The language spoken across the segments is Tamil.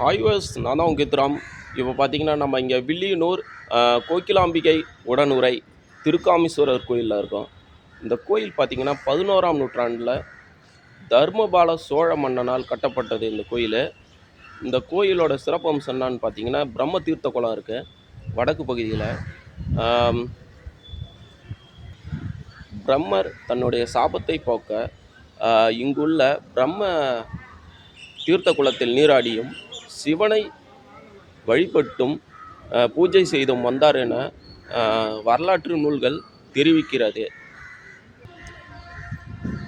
ஹாய்வர்ஸ் நான் தான் உங்கள் கித்ராம். இப்போ பார்த்தீங்கன்னா நம்ம இங்கே வில்லியனூர் கோகிலாம்பிகை உடனுறை திருக்காமீஸ்வரர் கோயிலில் இருக்கோம். இந்த கோயில் பார்த்தீங்கன்னா 11ஆம் நூற்றாண்டில் தர்மபால சோழ மன்னனால் கட்டப்பட்டது இந்த கோயில். இந்த கோயிலோட சிறப்பம்சம் என்னான்னு பார்த்தீங்கன்னா பிரம்ம தீர்த்த குளம் இருக்குது வடக்கு பகுதியில். பிரம்மர் தன்னுடைய சாபத்தை போக்க இங்குள்ள பிரம்ம தீர்த்த குளத்தில் நீராடியும் சிவனை வழிபட்டும் பூஜை செய்தும் வந்தார் என வரலாற்று நூல்கள் தெரிவிக்கிறது.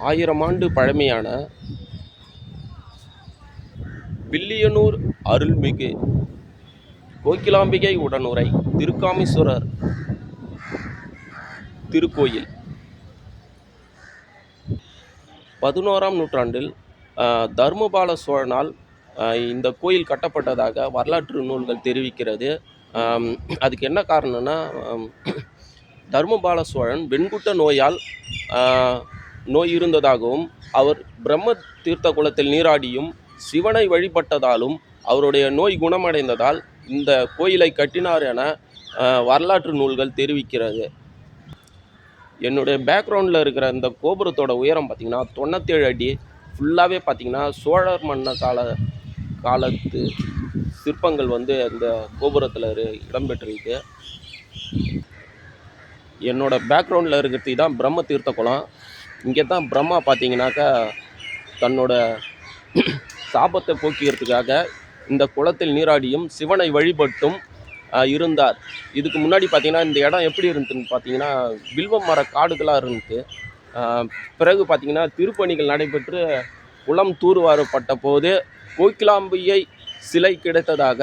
1000 ஆண்டு பழமையான வில்லியனூர் அருள்மிகு கோகிலாம்பிகை உடனுறை திருக்காமீஸ்வரர் திருக்கோயில் 11ஆம் நூற்றாண்டில் தர்மபால சோழனால் இந்த கோயில் கட்டப்பட்டதாக வரலாற்று நூல்கள் தெரிவிக்கிறது. அதுக்கு என்ன காரணம்னா, தர்மபால சோழன் வெண்குட்ட நோயால் நோய் இருந்ததாகவும் அவர் பிரம்ம தீர்த்த குளத்தில் நீராடியும் சிவனை வழிபட்டதாலும் அவருடைய நோய் குணமடைந்ததால் இந்த கோயிலை கட்டினார் என வரலாற்று நூல்கள் தெரிவிக்கிறது. என்னுடைய பேக்ரவுண்டில் இருக்கிற இந்த கோபுரத்தோட உயரம் பார்த்திங்கன்னா 97 அடி. ஃபுல்லாகவே பார்த்திங்கன்னா சோழர் மன்ன காலத்து சிற்பங்கள் அந்த கோபுரத்தில் இடம்பெற்றிருக்கு. என்னோட பேக்ரவுண்டில் இருக்கிறது தான் பிரம்ம தீர்த்த குளம். இங்கே தான் பிரம்மா பார்த்திங்கனாக்கா தன்னோட சாபத்தை போக்கிறதுக்காக இந்த குளத்தில் நீராடியும் சிவனை வழிபட்டும் இருந்தார். இதுக்கு முன்னாடி பார்த்திங்கன்னா இந்த இடம் எப்படி இருந்துச்சுன்னு பார்த்திங்கன்னா வில்வ மர காடுகளாக இருந்துச்சு. பிறகு பார்த்திங்கன்னா திருப்பணிகள் நடைபெற்று குளம் தூர்வாரப்பட்ட போது கோகிலாம்பிகை சிலை கிடைத்ததாக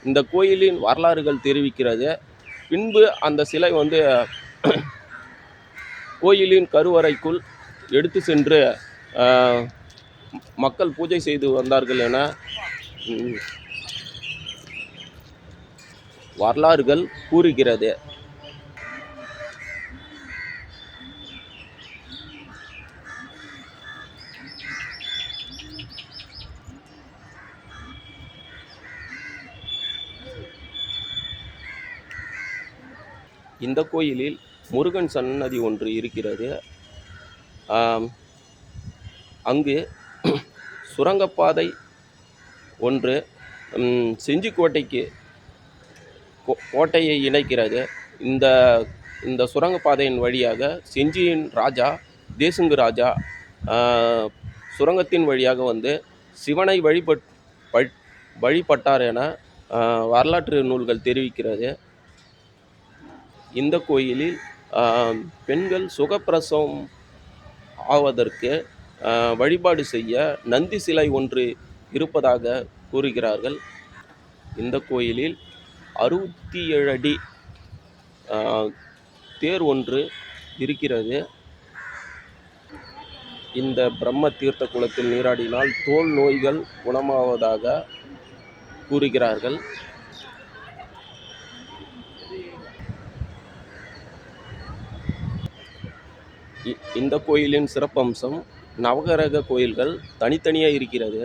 இந்த கோயிலின் வரலாறுகள் தெரிவிக்கிறது. பின்பு அந்த சிலை கோயிலின் கருவறைக்குள் எடுத்து சென்று மக்கள் பூஜை செய்து வந்தார்கள் என வரலாறுகள் கூறுகிறது. இந்த கோயிலில் முருகன் சன்னதி ஒன்று இருக்கிறது. அங்கு சுரங்கப்பாதை ஒன்று செஞ்சிக்கோட்டைக்கு கோட்டையை இணைக்கிறது. இந்த சுரங்கப்பாதையின் வழியாக செஞ்சியின் ராஜா தேசுங்கு ராஜா சுரங்கத்தின் வழியாக சிவனை வழிபட்டார் என வரலாற்று நூல்கள் தெரிவிக்கிறது. இந்த கோயிலில் பெண்கள் சுகப்பிரசவம் ஆவதற்கு வழிபாடு செய்ய நந்தி சிலை ஒன்று இருப்பதாக கூறுகிறார்கள். இந்த கோயிலில் 67 அடி தேர் ஒன்று இருக்கிறது. இந்த பிரம்ம தீர்த்த குளத்தில் நீராடினால் தோல் நோய்கள் குணமாவதாக கூறுகிறார்கள். இந்த கோயிலின் சிறப்பம்சம் நவகிரக கோயில்கள் தனித்தனியாக இருக்கிறது.